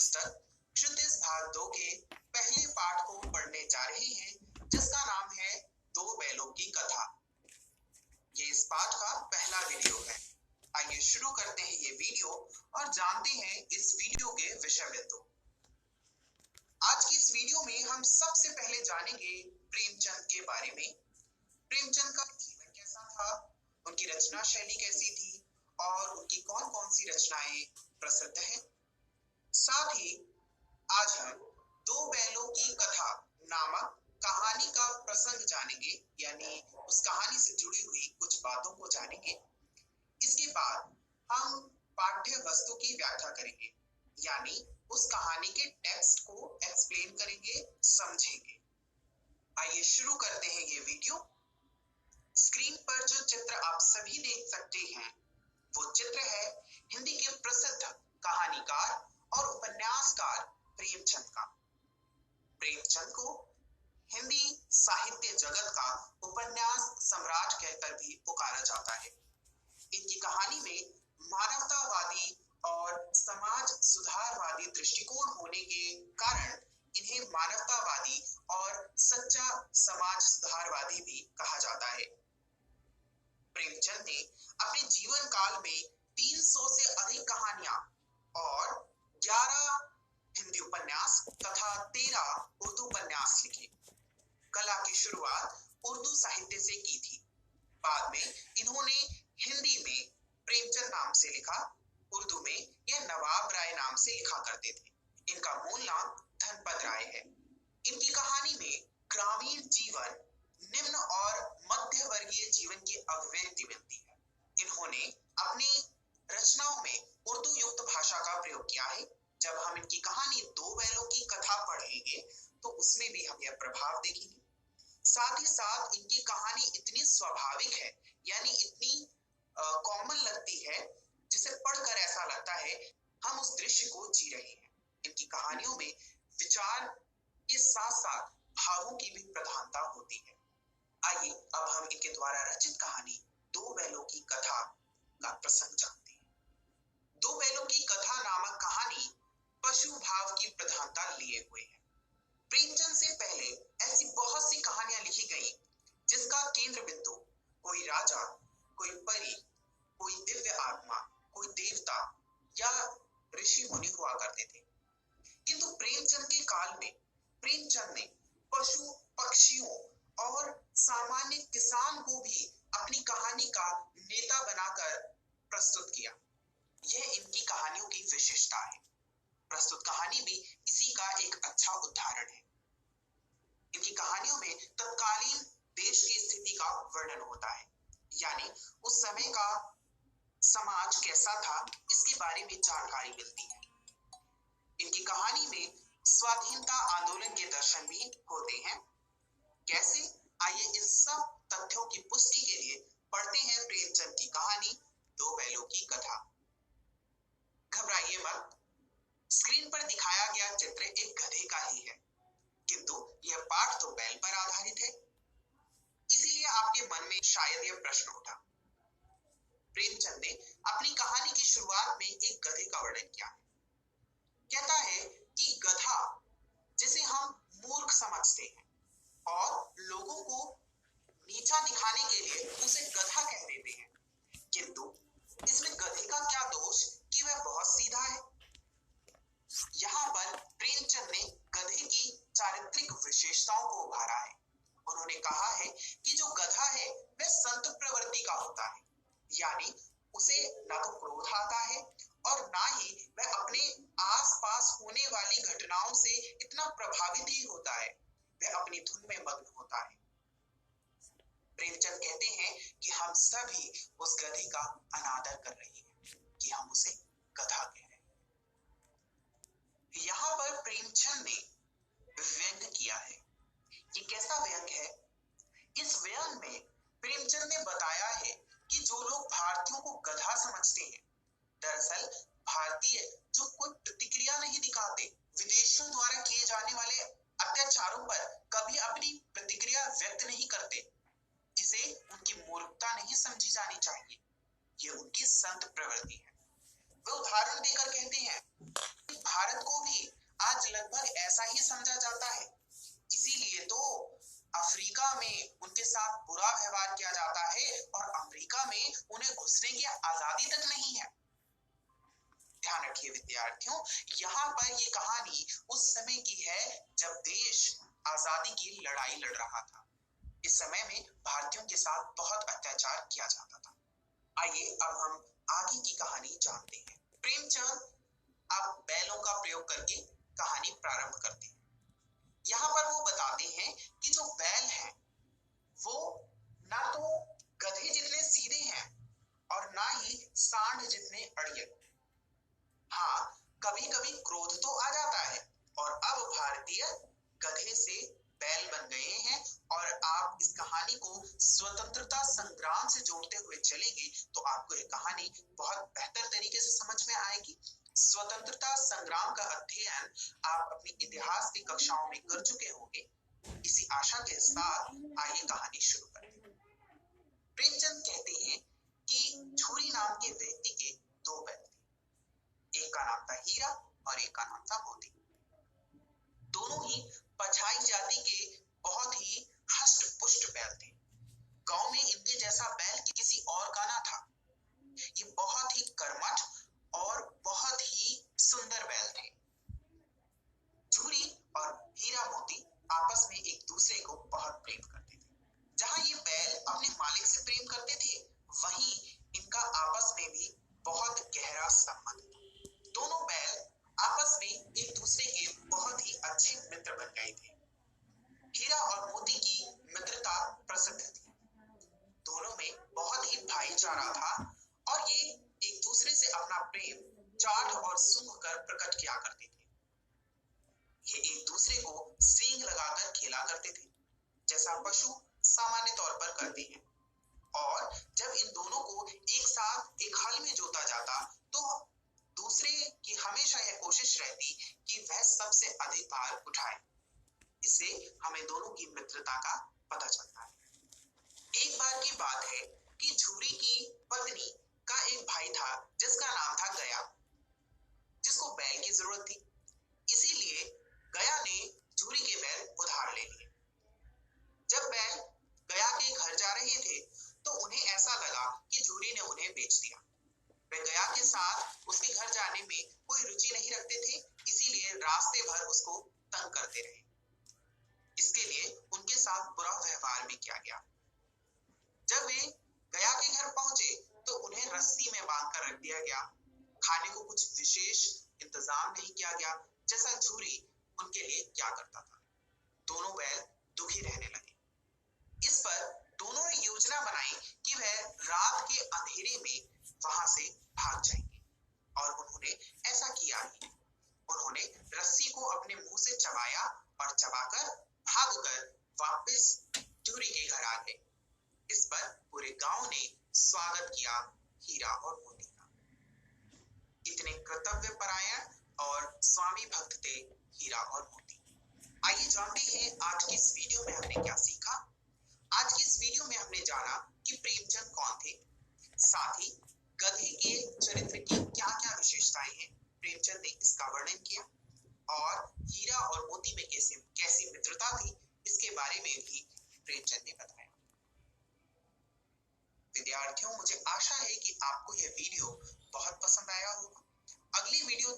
पुस्तक क्षितिज भाग 2 के पहले पाठ को पढ़ने जा रहे हैं, जिसका नाम है दो बैलों की कथा। ये इस पाठ का पहला वीडियो है। आइए शुरू करते हैं ये वीडियो और जानते हैं इस वीडियो के विषय बिंदु। आज की इस वीडियो में हम सबसे पहले जानेंगे प्रेमचंद के बारे में। प्रेमचंद का जीवन कैसा था, उनकी रचना शैली कैसी थी और उनकी कौन कौन सी रचनाएं प्रसिद्ध हैं। साथ ही आज हम दो बैलों की कथा नामक कहानी का प्रसंग जानेंगे, यानी उस कहानी से जुड़ी हुई कुछ बातों को जानेंगे। इसके बाद हम पाठ्य वस्तु की व्याख्या करेंगे, यानी उस कहानी के टेक्स्ट को एक्सप्लेन करेंगे, समझेंगे। आइए शुरू करते हैं ये वीडियो। स्क्रीन पर जो चित्र आप सभी देख सकते हैं वो चित्र है हिंदी के प्रसिद्ध कहानीकार और उपन्यासकार प्रेमचंद का। प्रेमचंद को हिंदी साहित्य जगत का उपन्यास सम्राट कहकर भी पुकारा जाता है। इनकी कहानी में मानवतावादी और समाज सुधारवादी दृष्टिकोण होने के कारण इन्हें मानवतावादी और सच्चा समाज सुधारवादी भी कहा जाता है। प्रेमचंद ने अपने जीवन काल में 300 से अधिक कहानियां और 11 हिंदी उपन्यास तथा 13 उर्दू उपन्यास लिखे। कला की शुरुआत उर्दू साहित्य से की थी। बाद में इन्होंने हिंदी में प्रेमचंद नाम से लिखा, उर्दू में यह नवाब राय नाम से लिखा करते थे। इनका मूल नाम धनपत राय है। इनकी कहानी में ग्रामीण जीवन, निम्न और मध्य वर्गीय जीवन की अभिव्यक्ति मिलती है। इन्होंने अपनी रचनाओं में उर्दू युक्त भाषा का प्रयोग किया है। जब हम इनकी कहानी दो बैलों की कथा पढ़ेंगे तो उसमें भी हम यह प्रभाव देखेंगे। साथ ही साथ इनकी कहानी इतनी स्वाभाविक है, यानी इतनी कॉमन लगती है, जिसे पढ़कर ऐसा लगता है हम उस दृश्य को जी रहे हैं। इनकी कहानियों में विचार के साथ साथ भावों की भी प्रधानता होती है। आइए अब हम इनके द्वारा रचित कहानी दो बैलों की कथा का प्रसंग जानते हैं। दो बैलों की कथा नामक कहानी पशु भाव की प्रधानता लिए हुए है। प्रेमचंद से पहले ऐसी बहुत सी कहानियां लिखी गई जिसका केंद्र बिंदु कोई राजा, कोई परी, कोई दिव्य आत्मा, कोई देवता या ऋषि मुनि हुआ करते थे। किंतु प्रेमचंद के काल में प्रेमचंद ने पशु पक्षियों और सामान्य किसान को भी अपनी कहानी का नेता बनाकर प्रस्तुत किया। यह इनकी कहानियों की विशेषता है। प्रस्तुत कहानी भी इसी का एक अच्छा उदाहरण है। इनकी कहानियों में तत्कालीन देश की स्थिति का वर्णन होता है, यानी उस समय का समाज कैसा था इसके बारे में जानकारी मिलती है। इनकी कहानी में स्वाधीनता आंदोलन के दर्शन भी होते हैं। कैसे? आइए इन सब तथ्यों की पुष्टि के लिए पढ़ते हैं प्रेमचंद की कहानी दो बैलों की कथा। घबराइए मत, स्क्रीन पर दिखाया गया चित्र एक गधे का ही है, किंतु यह पाठ तो बैल पर आधारित है। इसीलिए आपके मन में शायद यह प्रश्न उठा। प्रेमचंद ने अपनी कहानी की शुरुआत में एक गधे का वर्णन किया है। कहता है कि गधा, जिसे हम मूर्ख समझते हैं और लोगों को नीचा दिखाने के लिए उसे गधा कह देते हैं, किंतु इसमें गधे का क्या दोष कि वह बहुत सीधा है। यहाँ पर प्रेमचंद ने गधे की चारित्रिक विशेषताओं को उभारा है। उन्होंने कहा है कि जो गधा है वह संत प्रवृत्ति का होता है, यानी उसे ना तो क्रोध आता है और ना ही वह अपने आसपास होने वाली घटनाओं से इतना प्रभावित ही होता है, वह अपनी धुन में मग्न होता है। प्रेमचंद कहते हैं कि हम सभी उस गधे का अनादर कर रहे हैं कि हम उसे गधा कह रहे हैं। यहाँ पर प्रेमचंद ने व्यंग किया है। ये कैसा व्यंग है? इस व्यंग में प्रेमचंद ने बताया है कि जो लोग भारतीयों को गधा समझते हैं, दरअसल भारतीय जो कोई प्रतिक्रिया नहीं दिखाते, विदेशियों द्वारा किए जाने वाले अत्याचारों पर कभी अपनी प्रतिक्रिया व्यक्त नहीं करते, इसे उनकी मूर्खता नहीं समझी जानी चाहिए। ये उनकी संत प्रवृत्ति है। वे उदाहरण देकर कहते हैं भारत को भी आज लगभग ऐसा ही समझा जाता है। इसीलिए तो अफ्रीका में उनके साथ बुरा व्यवहार किया जाता है और अमेरिका में उन्हें घुसने की आजादी तक नहीं है। ध्यान रखिए विद्यार्थियों, यहाँ पर ये कहानी उस समय की है जब देश आजादी की लड़ाई लड़ रहा था। इस समय में भारतीयों के साथ बहुत अत्याचार किया जाता था। आइए अब हम आगे की कहानी जानते हैं। प्रेमचंद अब बैलों का प्रयोग करके कहानी प्रारंभ करते हैं। यहाँ पर वो बताते हैं कि जो बैल हैं वो ना तो गधे जितने सीधे हैं और ना ही सांड जितने अड़ियल। हाँ, कभी कभी क्रोध तो आ जाता है और अब भारतीय गधे से बैल बन गए हैं। और आप इस कहानी को स्वतंत्रता संग्राम से जोड़ते हुए चलेंगे तो आपको ये कहानी बहुत बेहतर तरीके से समझ में आएगी। स्वतंत्रता संग्राम का अध्ययन आप अपनी इतिहास की कक्षाओं में कर चुके होंगे। इसी आशा के साथ आइए कहानी शुरू करें। प्रेमचंद कहते हैं कि झूरी नाम के व्यक्ति के दो बैल थे। एक का नाम था हीरा और एक का नाम था मोती। दोनों ही पछाई जाति के बहुत ही हष्ट पुष्ट बैल थे। गांव में इनके जैसा बैल किसी और का ना था। ये बहुत ही कर्मठ और बहुत ही सुंदर बैल थे। झूरी और हीरा मोती आपस में एक दूसरे को बहुत प्रेम करते थे। जहां ये बैल अपने मालिक से प्रेम करते थे, वहीं इनका आपस में भी बहुत गहरा संबंध था। दोनों बैल आपस में एक दूसरे के बहुत ही अच्छे मित्र बन गए थे। हीरा और मोती की मित्रता प्रसिद्ध थी। दोनों में बहुत ही भाईचारा था और ये एक दूसरे से अपना प्रेम चाट और सूंघ कर प्रकट किया करते थे। ये एक दूसरे को सींग लगाकर खेला करते थे, जैसा पशु सामान्य तौर पर करते हैं। और जब इन दोनों को एक साथ एक हल में जोता जाता तो दूसरे की हमेशा यह कोशिश रहती कि वह सबसे अधिक भार उठाए। इससे हमें दोनों की मित्रता का पता चलता है। एक बार की बात है कि झूरी की पत्नी का एक भाई था जिसका नाम था गया, जिसको बैल की जरूरत थी। इसीलिए गया ने झूरी के बैल उधार ले लिए। जब बैल गया के घर जा रहे थे तो उन्हें ऐसा लगा कि झूरी ने उन्हें बेच दिया। वे गया के साथ उसके घर जाने में कोई रुचि नहीं रखते थे, इसीलिए रास्ते भर उसको तंग करते रहे। इसके लिए उनके साथ बुरा व्यवहार भी किया गया। जब वे गया के घर पहुंचे तो उन्हें रस्सी में बांधकर रख दिया गया। खाने को कुछ विशेष इंतजाम नहीं किया गया, जैसा झूरी उनके लिए क्या करता था। दोनों बैल दुखी रहने लगे। इस पर दोनों ने योजना बनाई कि वह रात के अंधेरे में वहां से भाग जाएंगे और उन्होंने ऐसा किया ही। उन्होंने रस्सी को अपने मुंह से चबाया और चबाकर भागकर वापस झूरी के घर आ गए। इस पर पूरे गांव ने स्वागत किया हीरा और मोती का। इतने कर्तव्य परायण और स्वामी भक्त थे हीरा और मोती। आइए जानते हैं आज की इस वीडियो में हमने क्या सीखा। आज की इस वीडियो में हमने जाना कि प्रेमचंद कौन थे, साथ ही गधे के चरित्र की क्या क्या विशेषताएं हैं, प्रेमचंद ने इसका वर्णन किया। और हीरा और मोती में कैसी मित्रता थी, इसके बारे में भी प्रेमचंद ने बताया। विद्यार्थियों, मुझे आशा है कि आपको यह वीडियो बहुत पसंद आया होगा। अगली वीडियो